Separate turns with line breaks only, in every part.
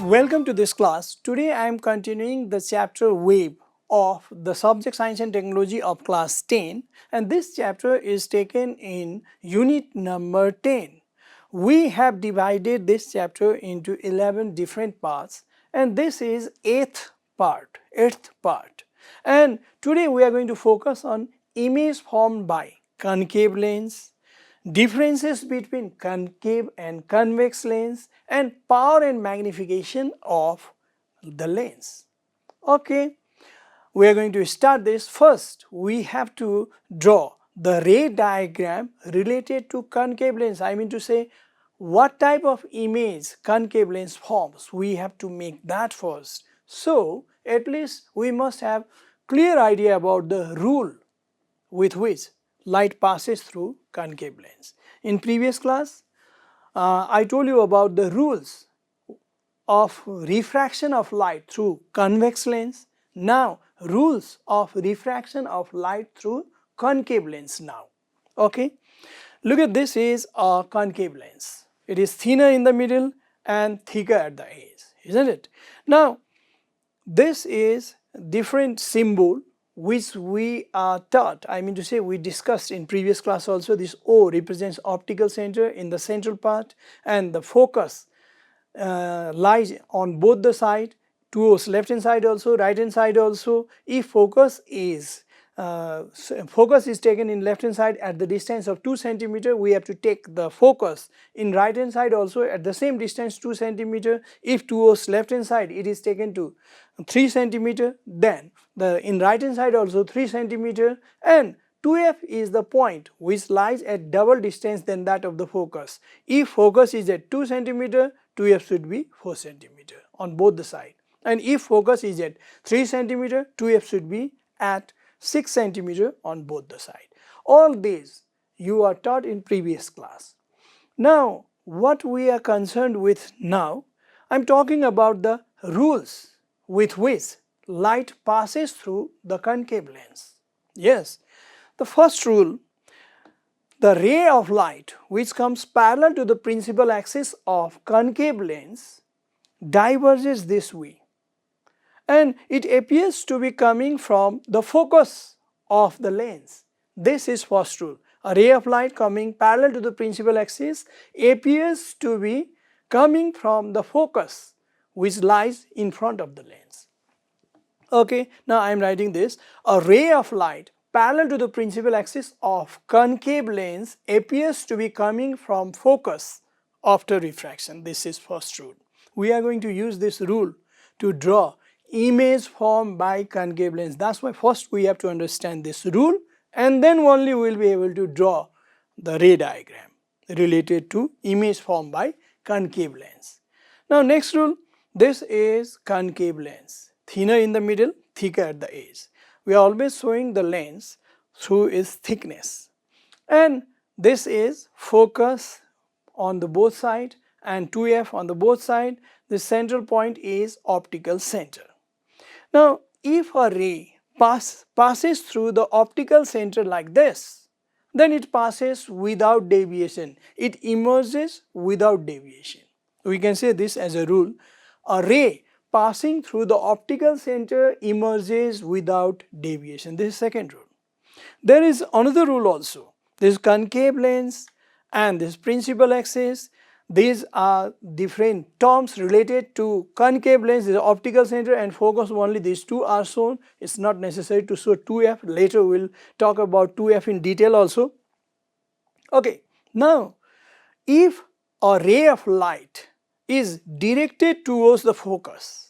Welcome to this class. Today I am continuing the chapter Wave of the subject Science and Technology of class 10, and this chapter is taken in unit number 10. We have divided this chapter into 11 different parts, and this is eighth part. And today we are going to focus on image formed by concave lens, differences between concave and convex lens, and power and magnification of the lens. Okay, we are going to start this. First, we have to draw the ray diagram related to concave lens. I mean to say, what type of image concave lens forms. We have to make that first. So, at least we must have clear idea about the rule with which light passes through concave lens. In previous class, I told you about the rules of refraction of light through convex lens. Now, rules of refraction of light through concave lens now. Okay, look at this is a concave lens. It is thinner in the middle and thicker at the edge, isn't it? Now, this is different symbol which we are taught, I mean to say we discussed in previous class also. This O represents optical center in the central part, and the focus lies on both the side, two O's, left hand side also, right hand side also. If focus is taken in left hand side at the distance of 2 cm, we have to take the focus in right hand side also at the same distance 2 cm. If 2 O's left hand side it is taken to 3 cm, then in right hand side also 3 cm, and 2f is the point which lies at double distance than that of the focus. If focus is at 2 cm, 2f should be 4 cm on both the side, and if focus is at 3 cm, 2f should be at 6 cm on both the side. All these you are taught in previous class. Now, what we are concerned with now, I am talking about the rules with which light passes through the concave lens. Yes, the first rule, the ray of light which comes parallel to the principal axis of concave lens diverges this way, and it appears to be coming from the focus of the lens. This is first rule. A ray of light coming parallel to the principal axis appears to be coming from the focus which lies in front of the lens. Okay, now I am writing this. A ray of light parallel to the principal axis of concave lens appears to be coming from focus after refraction. This is first rule. We are going to use this rule to draw image formed by concave lens. That's why first we have to understand this rule, and then only we will be able to draw the ray diagram related to image formed by concave lens. Now, next rule, this is concave lens, thinner in the middle, thicker at the edge. We are always showing the lens through its thickness, and this is focus on the both side and 2f on the both side. The central point is optical center. Now, if a ray passes through the optical center like this, then it passes without deviation. It emerges without deviation. We can say this as a rule. A ray passing through the optical center emerges without deviation. This is second rule. There is another rule also. This concave lens and this principal axis, these are different terms related to concave lens. This is optical center and focus, only these two are shown. It's not necessary to show 2f. Later we will talk about 2f in detail also. Okay, now if a ray of light is directed towards the focus,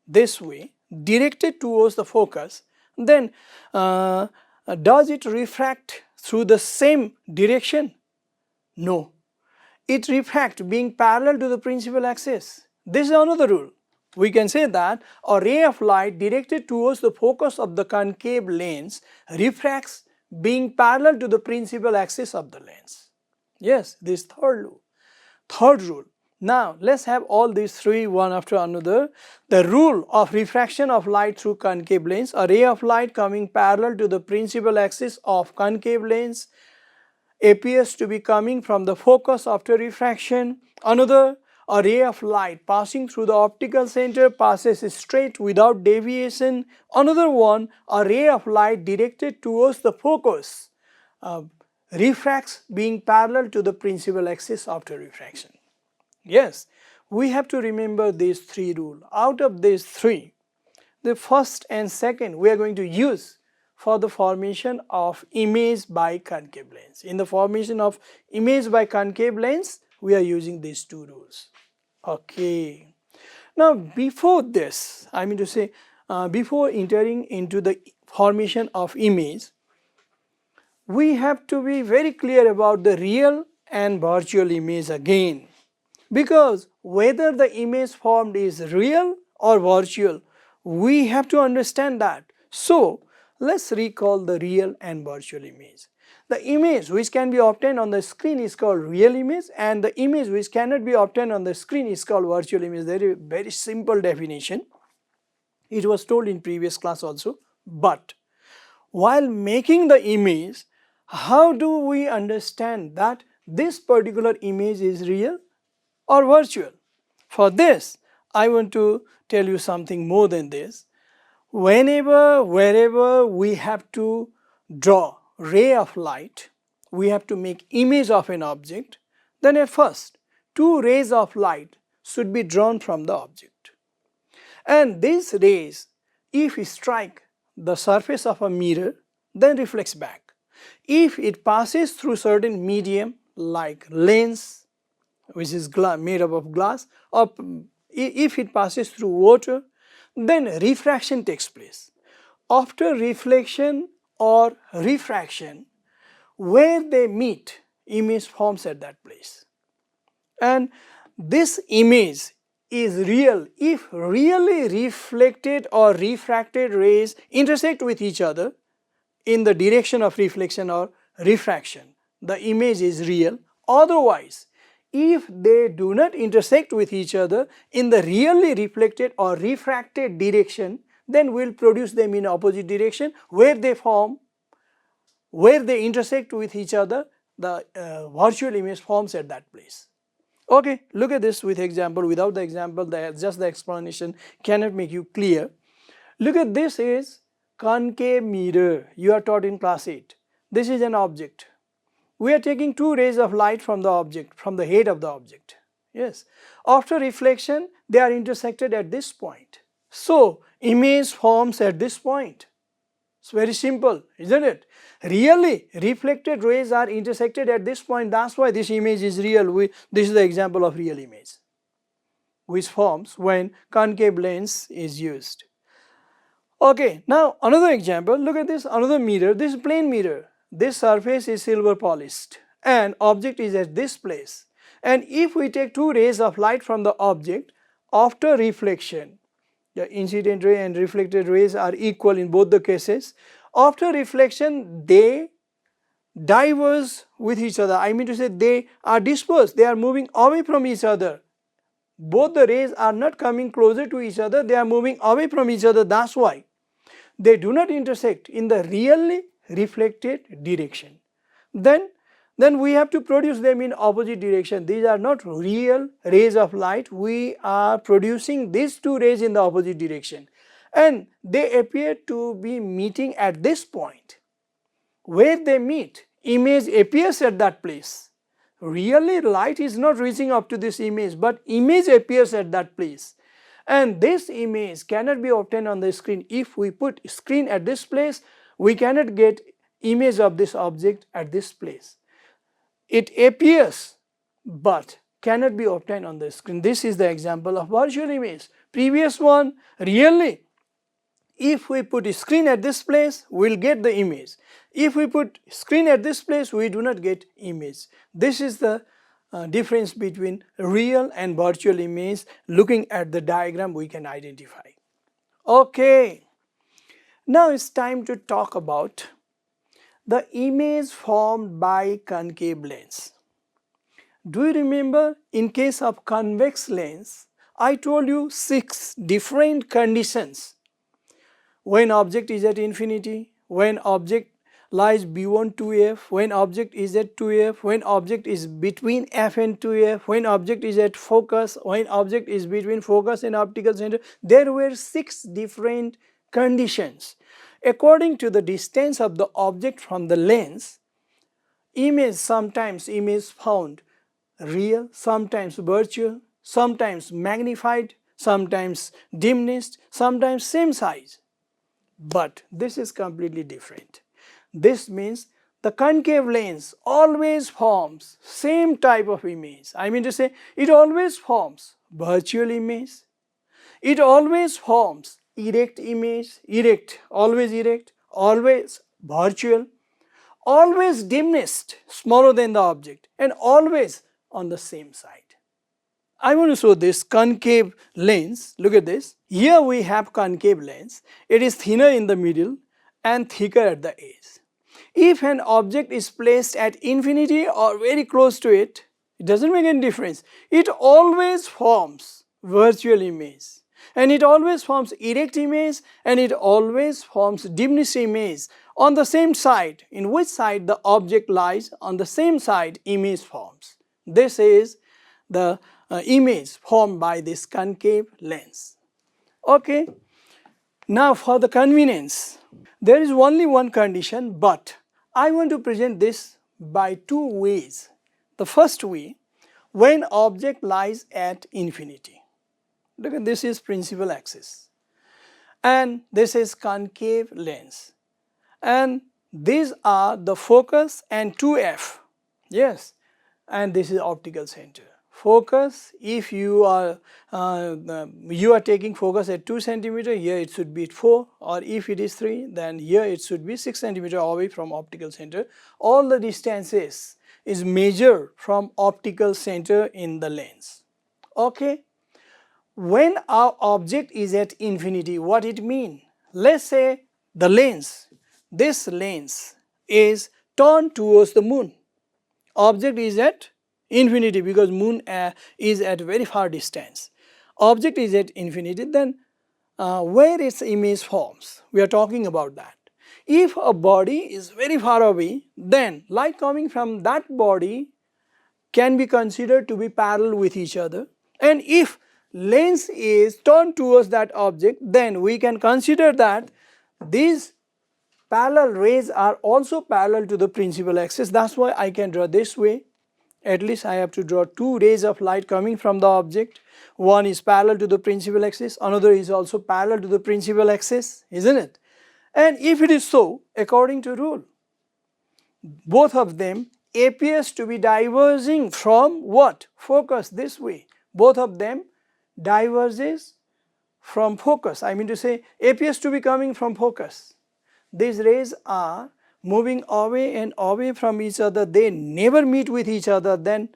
this way, directed towards the focus, then does it refract through the same direction? No. It refracts being parallel to the principal axis. This is another rule. We can say that a ray of light directed towards the focus of the concave lens refracts being parallel to the principal axis of the lens. Yes, this third rule. Third rule. Now, let's have all these three one after another. The rule of refraction of light through concave lens. A ray of light coming parallel to the principal axis of concave lens appears to be coming from the focus after refraction. Another, a ray of light passing through the optical center passes straight without deviation. Another one, a ray of light directed towards the focus refracts being parallel to the principal axis after refraction. Yes, we have to remember these three rules. Out of these three, the first and second we are going to use for the formation of image by concave lens. In the formation of image by concave lens, we are using these two rules. Okay. Now before this, I mean to say before entering into the formation of image, we have to be very clear about the real and virtual image again, because whether the image formed is real or virtual, we have to understand that. So let's recall the real and virtual image. The image which can be obtained on the screen is called real image, and the image which cannot be obtained on the screen is called virtual image. There is a very simple definition. It was told in previous class also. But while making the image, how do we understand that this particular image is real or virtual? For this, I want to tell you something more than this. Whenever, wherever we have to draw ray of light, we have to make image of an object, then at first two rays of light should be drawn from the object. And these rays, if strike the surface of a mirror, then reflects back. If it passes through certain medium like lens, which is made up of glass, or if it passes through water, then refraction takes place. After reflection or refraction, where they meet, image forms at that place. And this image is real if really reflected or refracted rays intersect with each other in the direction of reflection or refraction. The image is real. Otherwise, if they do not intersect with each other in the really reflected or refracted direction, then we will produce them in opposite direction. Where they form, where they intersect with each other, the virtual image forms at that place. Okay, look at this with example. Without the example, just the explanation cannot make you clear. Look at this is concave mirror. You are taught in class 8. This is an object. We are taking two rays of light from the object, from the head of the object. Yes. After reflection, they are intersected at this point. So, image forms at this point. It's very simple, isn't it? Really, reflected rays are intersected at this point. That's why this image is real. This is the example of real image, which forms when concave lens is used. Okay, now another example. Look at this, another mirror. This is plain mirror. This surface is silver polished and object is at this place. And if we take two rays of light from the object, after reflection, the incident ray and reflected rays are equal in both the cases. After reflection, they diverge with each other. I mean to say they are dispersed, they are moving away from each other. Both the rays are not coming closer to each other, they are moving away from each other. That's why they do not intersect in the really reflected direction. Then we have to produce them in opposite direction. These are not real rays of light. We are producing these two rays in the opposite direction. And they appear to be meeting at this point. Where they meet, image appears at that place. Really, light is not reaching up to this image, but image appears at that place. And this image cannot be obtained on the screen. If we put screen at this place, we cannot get image of this object at this place. It appears but cannot be obtained on the screen. This is the example of virtual image. Previous one, really, if we put a screen at this place, we will get the image. If we put screen at this place, we do not get image. This is the difference between real and virtual image. Looking at the diagram, we can identify. Okay. Now it's time to talk about the image formed by concave lens. Do you remember in case of convex lens, I told you 6 different conditions. When object is at infinity, when object lies B1 2f, when object is at 2f, when object is between f and 2f, when object is at focus, when object is between focus and optical center. There were 6 different conditions. According to the distance of the object from the lens, sometimes image found real, sometimes virtual, sometimes magnified, sometimes diminished, sometimes same size. But this is completely different. This means the concave lens always forms same type of image. I mean to say, it always forms virtual image, it always forms erect image, always virtual, always diminished, smaller than the object, and always on the same side. I want to show this concave lens. Look at this. Here we have concave lens. It is thinner in the middle and thicker at the edge. If an object is placed at infinity or very close to it, it doesn't make any difference. It always forms virtual image, and it always forms erect image, and it always forms diminished image on the same side. In which side the object lies, on the same side image forms. This is the image formed by this concave lens. Okay. Now for the convenience, there is only one condition, but I want to present this by 2 ways. The first way, when object lies at infinity. Look at this is principal axis, and this is concave lens, and these are the focus and 2f, yes, and this is optical center. Focus, if you are taking focus at 2 centimeter, here it should be 4, or if it is 3, then here it should be 6 centimeter away from optical center. All the distances is measured from optical center in the lens. Okay. When our object is at infinity, what it mean? Let's say the lens, this lens is turned towards the moon. Object is at infinity because moon is at very far distance. Object is at infinity, then where its image forms, we are talking about that. If a body is very far away, then light coming from that body can be considered to be parallel with each other, and if lens is turned towards that object, then we can consider that these parallel rays are also parallel to the principal axis. That's why I can draw this way. At least I have to draw 2 rays of light coming from the object. One is parallel to the principal axis, another is also parallel to the principal axis, isn't it? And if it is so, according to rule, both of them appears to be diverging from what? Focus, this way. Both of them diverges from focus. I mean to say, appears to be coming from focus. These rays are moving away and away from each other, they never meet with each other, then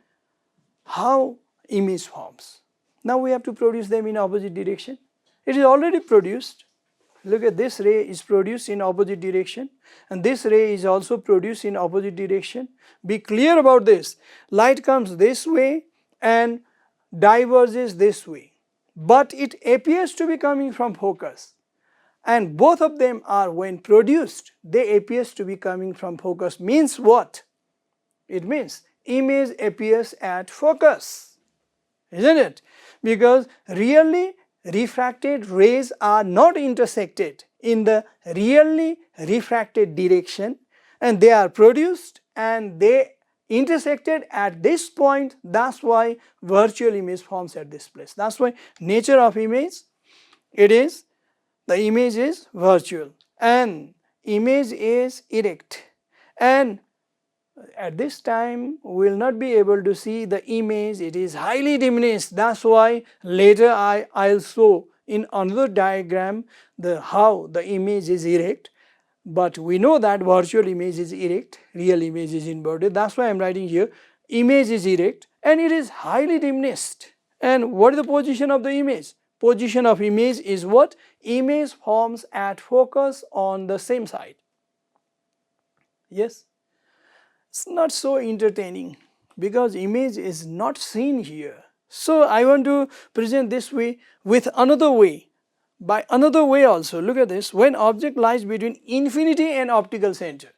how image forms? Now we have to produce them in opposite direction. It is already produced. Look at this ray is produced in opposite direction, and this ray is also produced in opposite direction. Be clear about this. Light comes this way and diverges this way, but it appears to be coming from focus. And both of them are, when produced, they appears to be coming from focus. Means what? It means image appears at focus, isn't it? Because really refracted rays are not intersected in the really refracted direction, and they are produced and they intersected at this point. That's why virtual image forms at this place. That's why nature of image, it is, the image is virtual and image is erect, and at this time we will not be able to see the image, it is highly diminished. That's why later I'll show in another diagram how the image is erect, but we know that virtual image is erect, real image is inverted. That's why I'm writing here image is erect and it is highly diminished. And what is the position of the image? Position of image is what? Image forms at focus on the same side. Yes, it's not so entertaining because image is not seen here. So I want to present this way with another way. By another way also, look at this. When object lies between infinity and optical center,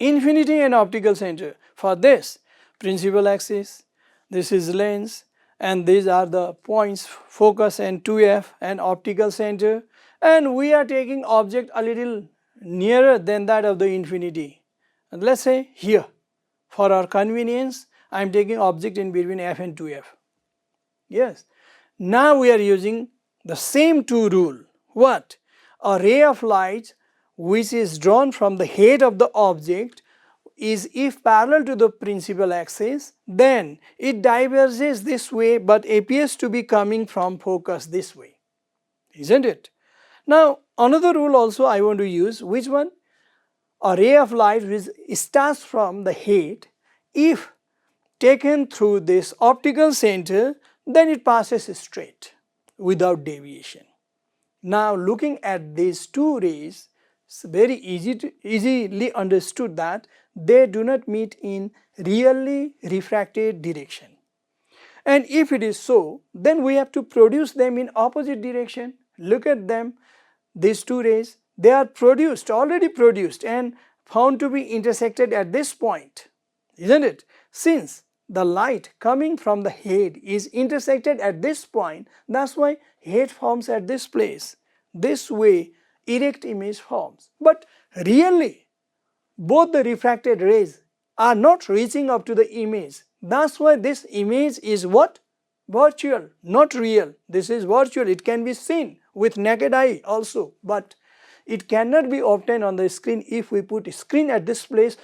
infinity and optical center. For this, principal axis, this is lens, and these are the points focus and 2f and optical center, and we are taking object a little nearer than that of the infinity. And let's say here, for our convenience, I am taking object in between f and 2f. Yes. Now we are using the same two rule. What? A ray of light which is drawn from the head of the object is, if parallel to the principal axis, then it diverges this way but appears to be coming from focus this way, isn't it? Now another rule also I want to use. Which one? A ray of light which starts from the head, if taken through this optical center, then it passes straight without deviation. Now looking at these two rays, it's very easily understood that they do not meet in really refracted direction. And if it is so, then we have to produce them in opposite direction. Look at them, these two rays, they are already produced and found to be intersected at this point, isn't it? Since the light coming from the head is intersected at this point, that's why head forms at this place. This way erect image forms. But really, both the refracted rays are not reaching up to the image. That's why this image is what? Virtual, not real. This is virtual. It can be seen with naked eye also, but it cannot be obtained on the screen. If we put a screen at this place,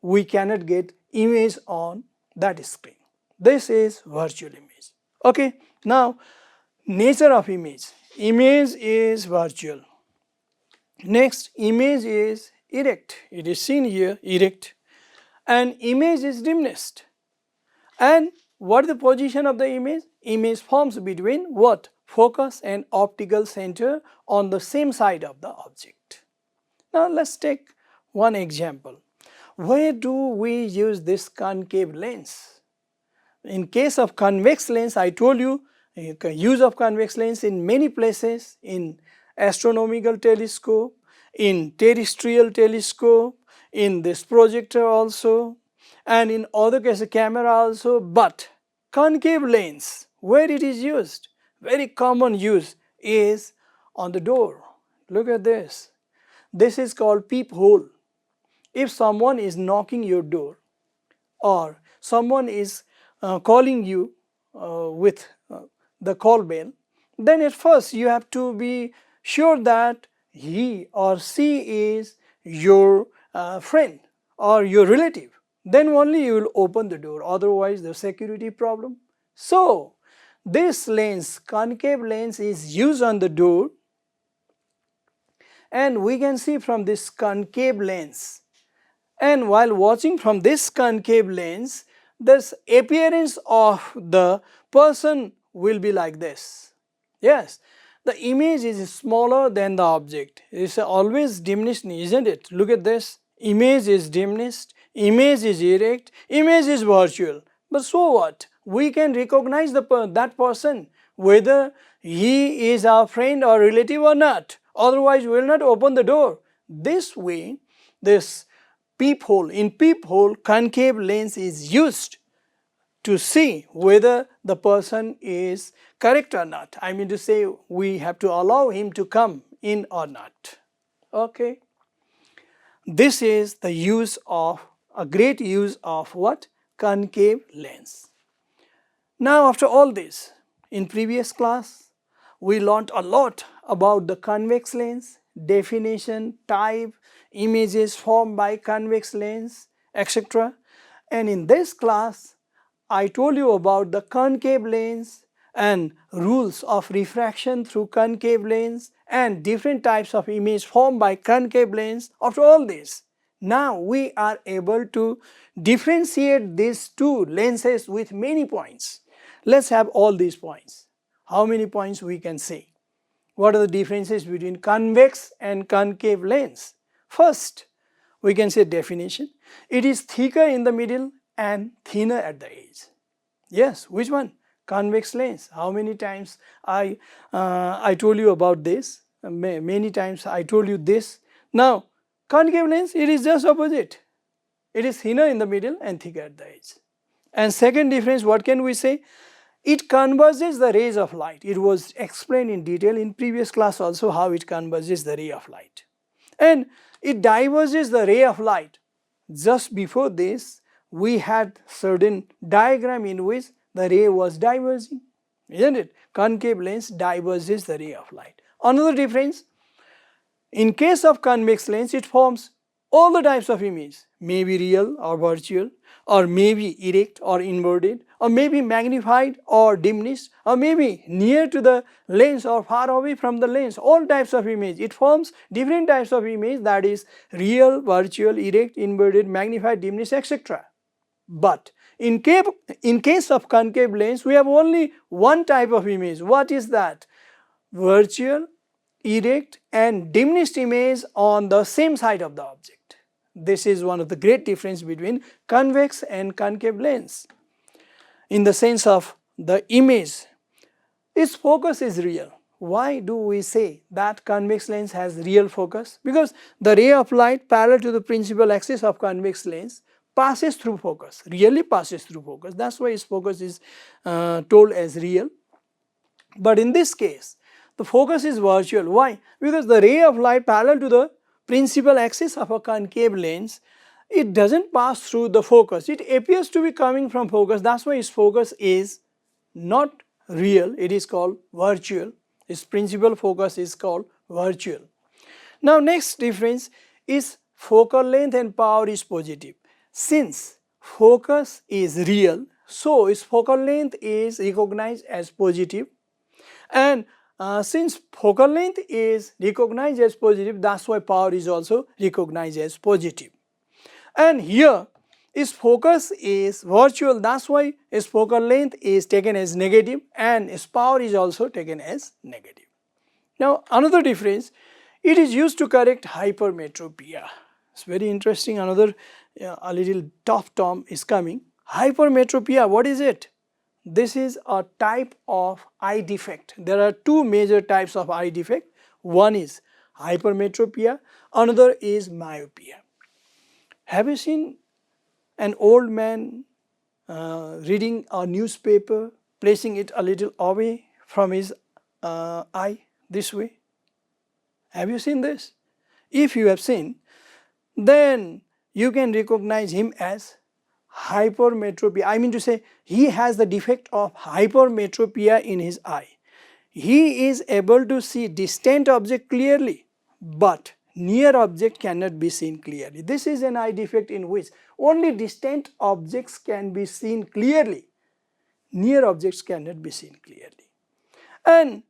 we cannot get image on that screen. This is virtual image. Okay, now nature of image. Image is virtual. Next, image is erect. It is seen here, erect. And image is diminished. And what is the position of the image? Image forms between what? Focus and optical center on the same side of the object. Now let's take one example. Where do we use this concave lens? In case of convex lens, I told you use of convex lens in many places, in astronomical telescope, in terrestrial telescope, in this projector also, and in other cases camera also. But concave lens, where it is used, very common use is on the door. Look at this. This is called peephole. If someone is knocking your door or someone is calling you with the call bell, then at first you have to be sure that he or she is your friend or your relative. Then only you will open the door, otherwise the security problem. So this lens, concave lens, is used on the door, and we can see from this concave lens. And while watching from this concave lens, this appearance of the person will be like this. Yes, the image is smaller than the object. It is always diminished, isn't it? Look at this. Image is diminished, image is erect, image is virtual. But so what? We can recognize that person, whether he is our friend or relative or not. Otherwise, we will not open the door. This way, this peephole, in peephole, concave lens is used to see whether the person is correct or not. I mean to say, we have to allow him to come in or not. Okay. This is the use of, a great use of what? Concave lens. Now after all this, in previous class, we learnt a lot about the convex lens, definition, type, images formed by convex lens, etc. And in this class, I told you about the concave lens and rules of refraction through concave lens and different types of image formed by concave lens. After all this, now we are able to differentiate these two lenses with many points. Let's have all these points. How many points we can say? What are the differences between convex and concave lens? First, we can say definition. It is thicker in the middle and thinner at the edge. Yes, which one? Convex lens. How many times I told you about this? Many times I told you this. Now, concave lens, it is just opposite. It is thinner in the middle and thicker at the edge. And second difference, what can we say? It converges the rays of light. It was explained in detail in previous class also how it converges the ray of light. And it diverges the ray of light. Just before this, we had certain diagram in which the ray was diverging, isn't it? Concave lens diverges the ray of light. Another difference, in case of convex lens, it forms all the types of image, maybe real or virtual, or maybe erect or inverted, or maybe magnified or diminished, or maybe near to the lens or far away from the lens, all types of image. It forms different types of image, that is real, virtual, erect, inverted, magnified, diminished, etc. But in case of concave lens, we have only one type of image. What is that? Virtual, erect and diminished image on the same side of the object. This is one of the great difference between convex and concave lens. In the sense of the image, its focus is real. Why do we say that convex lens has real focus? Because the ray of light parallel to the principal axis of convex lens passes through focus, really passes through focus. That's why its focus is told as real. But in this case, the focus is virtual. Why? Because the ray of light parallel to the principal axis of a concave lens, it doesn't pass through the focus. It appears to be coming from focus. That's why its focus is not real. It is called virtual. Its principal focus is called virtual. Now next difference is focal length and power is positive. Since focus is real, so its focal length is recognized as positive, and since focal length is recognized as positive, that's why power is also recognized as positive. And here its focus is virtual, that's why its focal length is taken as negative and its power is also taken as negative. Now another difference, it is used to correct hypermetropia. It's very interesting. Another a little tough term is coming. Hypermetropia, what is it? This is a type of eye defect. There are two major types of eye defect. One is hypermetropia, another is myopia. Have you seen an old man reading a newspaper, placing it a little away from his eye this way? Have you seen this? If you have seen, then you can recognize him as hypermetropia. I mean to say, he has the defect of hypermetropia in his eye. He is able to see distant object clearly, but near object cannot be seen clearly. This is an eye defect in which only distant objects can be seen clearly. Near objects cannot be seen clearly. And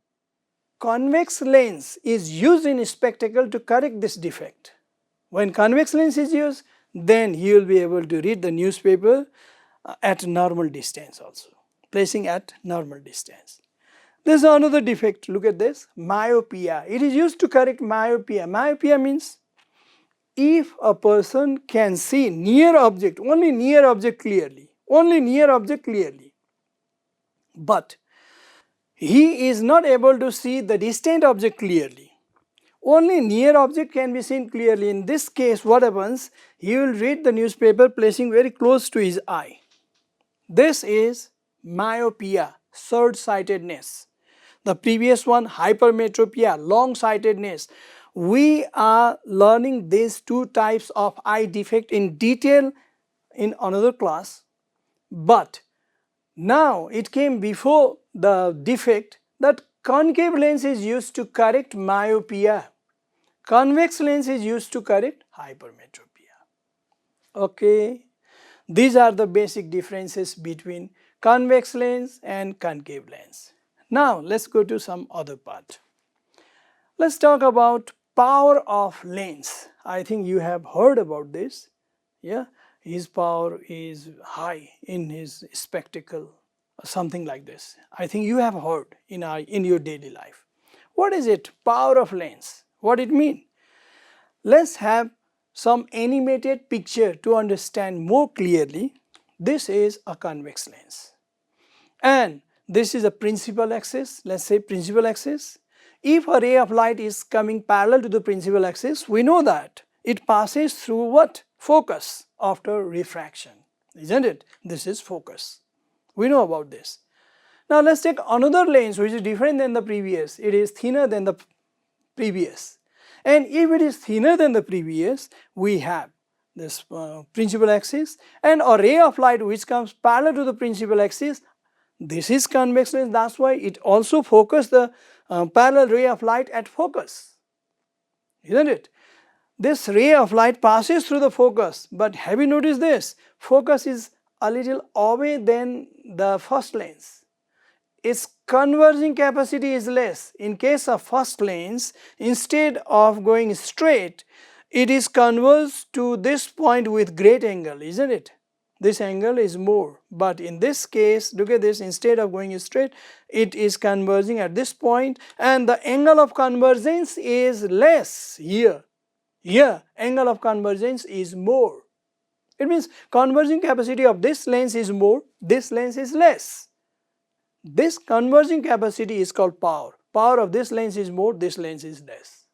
convex lens is used in spectacle to correct this defect. When convex lens is used, then you will be able to read the newspaper at normal distance also, placing at normal distance. There is another defect, look at this, myopia. It is used to correct myopia. Myopia means if a person can see near object, only near object clearly, but he is not able to see the distant object clearly. Only near object can be seen clearly. In this case, what happens? He will read the newspaper placing very close to his eye. This is myopia, short-sightedness. The previous one, hypermetropia, long-sightedness. We are learning these two types of eye defect in detail in another class, but now it came before the defect that concave lens is used to correct myopia. Convex lens is used to correct hypermetropia. Okay, these are the basic differences between convex lens and concave lens. Now let's go to some other part. Let's talk about power of lens. I think you have heard about this. Yeah, his power is high in his spectacle, something like this. I think you have heard in your daily life. What is it? Power of lens. What it mean? Let's have some animated picture to understand more clearly. This is a convex lens and this is a principal axis. Let's say principal axis. If a ray of light is coming parallel to the principal axis, we know that it passes through what? focus after refraction, isn't it? This is focus. We know about this. Now let's take another lens which is different than the previous. It is thinner than the previous. And if it is thinner than the previous, we have this principal axis and a ray of light which comes parallel to the principal axis. This is convex lens, that's why it also focuses the parallel ray of light at focus, isn't it? This ray of light passes through the focus, but have you noticed this? Focus is a little away than the first lens. Its converging capacity is less. In case of first lens, instead of going straight, it is converged to this point with great angle, isn't it? This angle is more, but in this case, look at this, instead of going straight, it is converging at this point and the angle of convergence is less here. Here, angle of convergence is more. It means converging capacity of this lens is more, this lens is less. This converging capacity is called power. Power of this lens is more, this lens is less.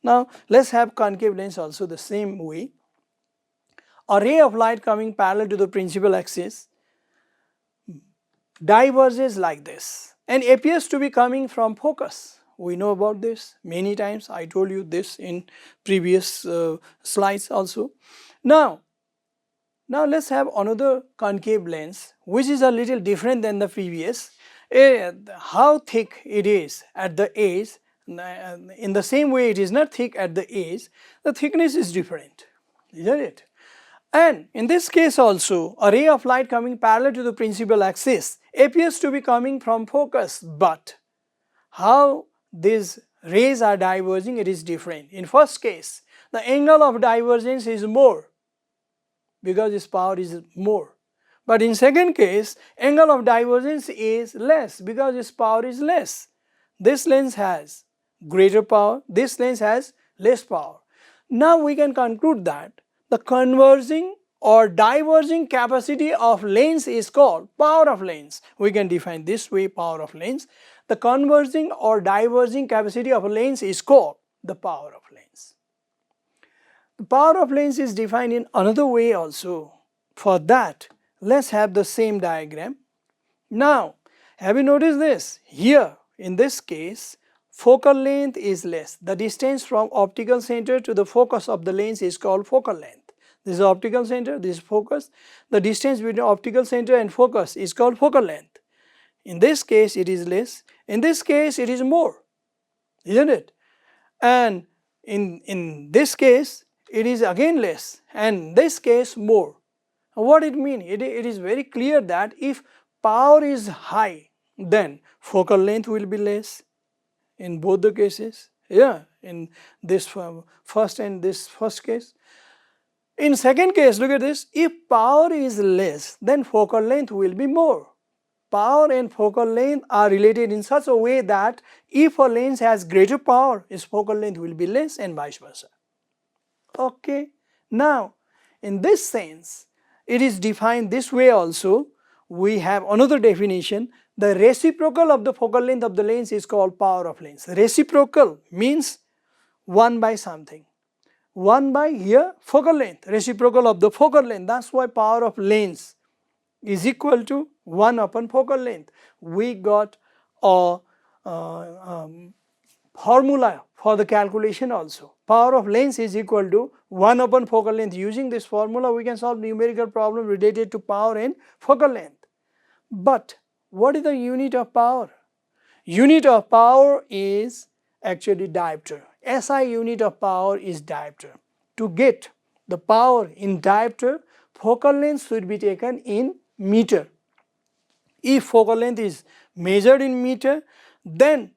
Now, let's have concave lens also the same way. A ray of light coming parallel to the principal axis diverges like this and appears to be coming from focus. We know about this many times. I told you this in previous slides also. Now let's have another concave lens which is a little different than the previous. How thick it is at the edge, in the same way it is not thick at the edge, the thickness is different, isn't it? And in this case also, a ray of light coming parallel to the principal axis appears to be coming from focus, but how these rays are diverging, it is different. In first case, the angle of divergence is more because its power is more. But in second case, angle of divergence is less because its power is less. This lens has greater power, this lens has less power. Now we can conclude that the converging or diverging capacity of lens is called power of lens. We can define this way, power of lens. The converging or diverging capacity of a lens is called the power of lens. The power of lens is defined in another way also. For that, let's have the same diagram. Now, have you noticed this? Here, in this case, focal length is less. The distance from optical center to the focus of the lens is called focal length. This is optical center, this is focus. The distance between optical center and focus is called focal length. In this case, it is less. In this case, it is more, isn't it? And in this case, it is again less, and in this case more. What it means? It is very clear that if power is high, then focal length will be less in both the cases. Yeah, in this first and this first case. In second case, look at this, if power is less, then focal length will be more. Power and focal length are related in such a way that if a lens has greater power, its focal length will be less and vice versa. Okay, now in this sense, it is defined this way also. We have another definition. The reciprocal of the focal length of the lens is called power of lens. Reciprocal means 1 by something. 1 by here focal length, reciprocal of the focal length. That's why power of lens is equal to 1 upon focal length. We got a formula for the calculation also. Power of lens is equal to 1 upon focal length. Using this formula, we can solve numerical problem related to power and focal length. But what is the unit of power? Unit of power is actually diopter. SI unit of power is diopter. To get the power in diopter, focal length should be taken in meter. If focal length is measured in meter, then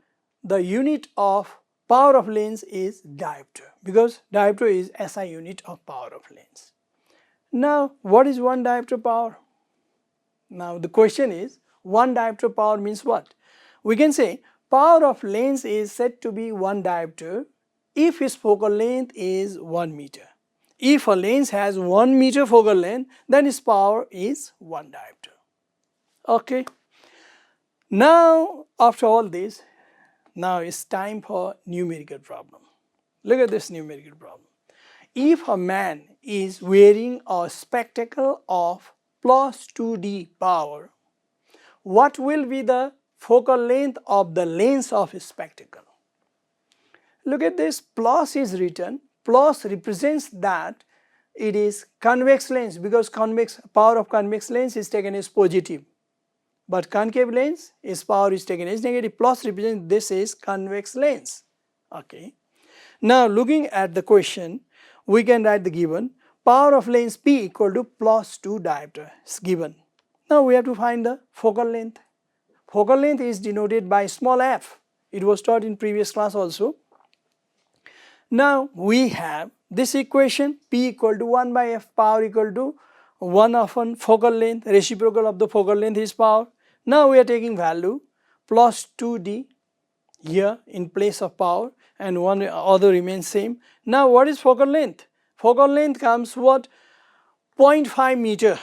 the unit of power of lens is diopter, because diopter is SI unit of power of lens. Now, what is 1 diopter power? Now, the question is, 1 diopter power means what? We can say power of lens is said to be 1 diopter if its focal length is 1 meter. If a lens has 1 meter focal length, then its power is 1 diopter. Okay. Now, after all this, now it's time for numerical problem. Look at this numerical problem. If a man is wearing a spectacle of plus 2d power, what will be the focal length of the lens of a spectacle? Look at this, plus is written, plus represents that it is convex lens, because convex power of convex lens is taken as positive, but concave lens is power is taken as negative. Plus represents this is convex lens. Okay. Now looking at the question, we can write the given power of lens P equal to plus 2 diopter is given. Now we have to find the focal length. Focal length is denoted by small f. It was taught in previous class also. Now we have this equation, P equal to 1 by f, power equal to 1 upon focal length, reciprocal of the focal length is power. Now we are taking value plus 2d here in place of power, and one other remains same. Now what is focal length? Focal length comes what? 0.5 meter,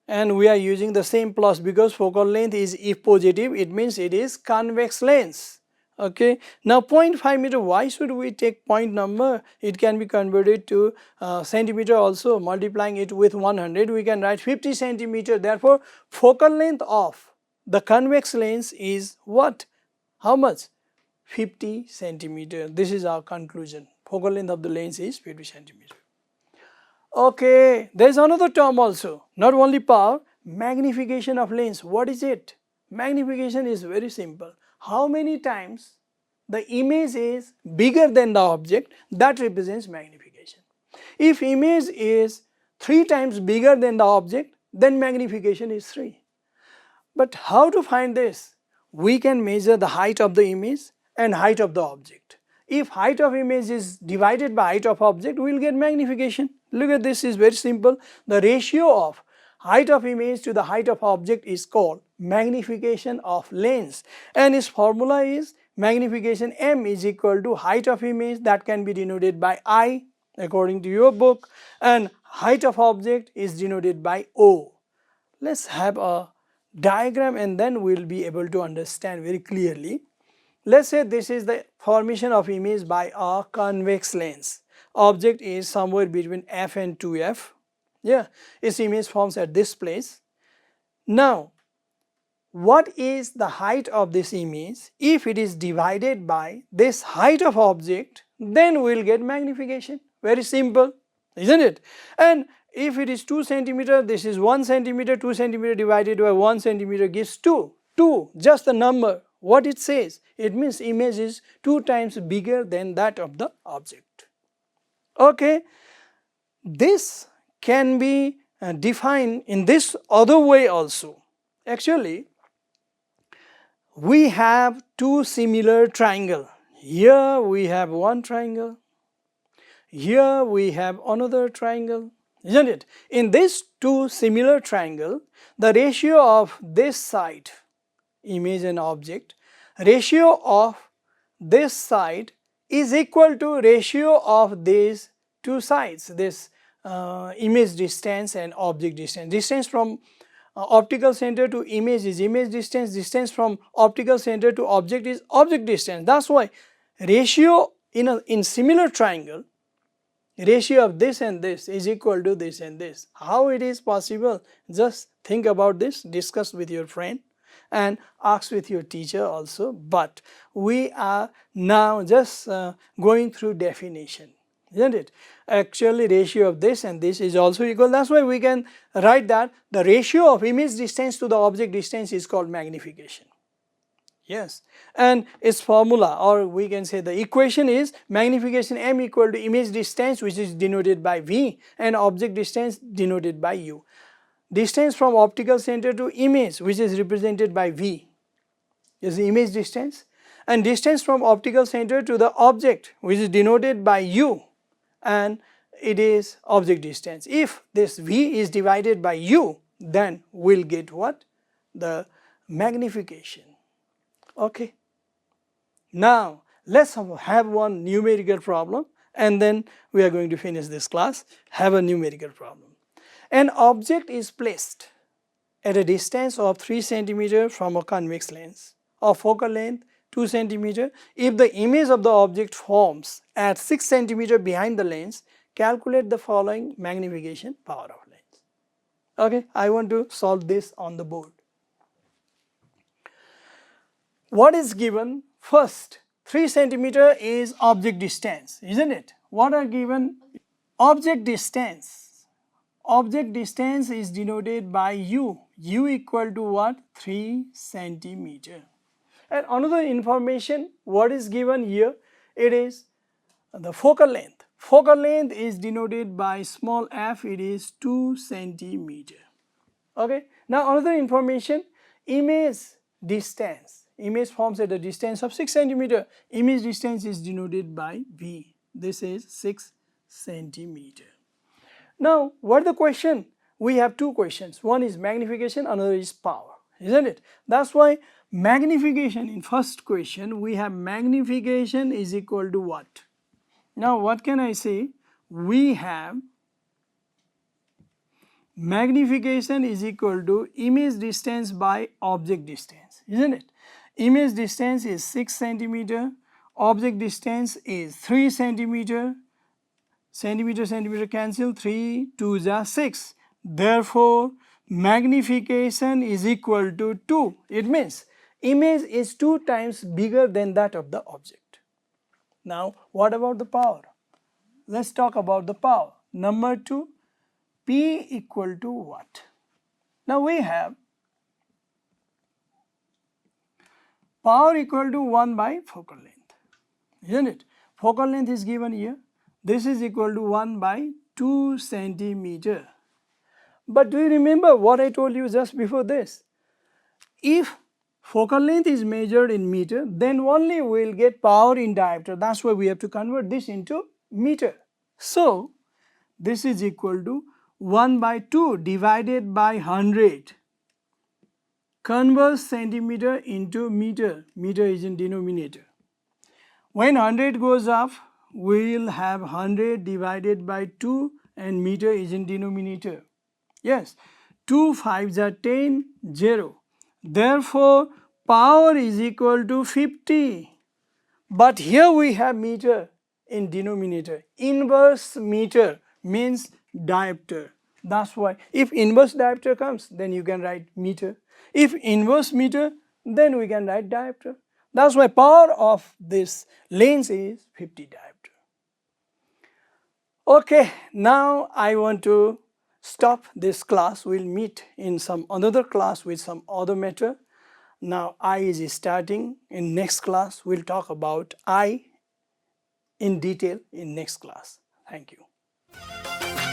and we are using the same plus because focal length is if positive, it means it is convex lens. Okay. Now 0.5 meter, why should we take point number? It can be converted to centimeter also. Multiplying it with 100, we can write 50 centimeter. Therefore focal length of the convex lens is what? How much? 50 centimeter. This is our conclusion. Focal length of the lens is 50 centimeter. Okay, there is another term also, not only power, magnification of lens. What is it? Magnification is very simple. How many times the image is bigger than the object, that represents magnification. If image is 3 times bigger than the object, then magnification is 3. But how to find this? We can measure the height of the image and height of the object. If height of image is divided by height of object, we will get magnification. Look at this, is very simple. The ratio of height of image to the height of object is called magnification of lens, and its formula is magnification m is equal to height of image, that can be denoted by I according to your book, and height of object is denoted by O. Let's have a diagram and then we will be able to understand very clearly. Let's say this is the formation of image by a convex lens. Object is somewhere between f and 2f. Yeah, its image forms at this place. Now, what is the height of this image? If it is divided by this height of object, then we will get magnification. Very simple, isn't it? And if it is 2 centimeter, this is 1 centimeter, 2 centimeter divided by 1 centimeter gives 2. 2, just the number. What it says? It means image is 2 times bigger than that of the object. Okay, this can be defined in this other way also. Actually, we have 2 similar triangles. Here we have one triangle, here we have another triangle, isn't it? In these 2 similar triangles, the ratio of this side, image and object, ratio of this side is equal to ratio of these 2 sides, this image distance and object distance. Distance from optical center to image is image distance, distance from optical center to object is object distance. That's why ratio in similar triangle, ratio of this and this is equal to this and this. How it is possible? Just think about this, discuss with your friend and ask with your teacher also, but we are now just going through definition, isn't it? Actually ratio of this and this is also equal. That's why we can write that the ratio of image distance to the object distance is called magnification. Yes, and its formula, or we can say the equation is magnification m equal to image distance, which is denoted by V, and object distance denoted by U. Distance from optical center to image, which is represented by V, is the image distance, and distance from optical center to the object, which is denoted by U, and it is object distance. If this V is divided by U, then we'll get what? The magnification. Okay. Now let's have one numerical problem and then we are going to finish this class. Have a numerical problem. An object is placed at a distance of 3 centimeter from a convex lens of focal length 2 centimeter. If the image of the object forms at 6 centimeter behind the lens, calculate the following magnification power of lens. Okay, I want to solve this on the board. What is given? First, 3 centimeter is object distance, isn't it? What are given? Object distance. Object distance is denoted by u. U equal to what? 3 centimeter. And another information, what is given here? It is the focal length. Focal length is denoted by small f, it is 2 centimeter. Okay. Now another information, image distance. Image forms at a distance of 6 centimeter. Image distance is denoted by V. This is 6 centimeter. Now what is the question? We have two questions. One is magnification, another is power, isn't it? That's why magnification, in first question we have magnification is equal to what? Now what can I say? We have magnification is equal to image distance by object distance, isn't it? Image distance is 6 centimeter, object distance is 3 centimeter, centimeter cancel, 3 2s are 6. Therefore, magnification is equal to 2. It means image is 2 times bigger than that of the object. Now, what about the power? Let's talk about the power. Number 2, P equal to what? Now we have power equal to 1 by focal length, isn't it? Focal length is given here. This is equal to 1 by 2 centimeter. But do you remember what I told you just before this? If focal length is measured in meter, then only we will get power in diopter. That's why we have to convert this into meter. So, this is equal to 1 by 2 divided by 100. Convert centimeter into meter. Meter is in denominator. When 100 goes up, we will have 100 divided by 2 and meter is in denominator. Yes, 2 5s are 10, 0. Therefore, power is equal to 50. But here we have meter in denominator. Inverse meter means diopter. That's why if inverse diopter comes, then you can write meter. If inverse meter, then we can write diopter. That's why power of this lens is 50 diopter. Okay, now I want to stop this class. We'll meet in some another class with some other matter. Now eye is starting. In next class, we'll talk about eye in detail in next class. Thank you.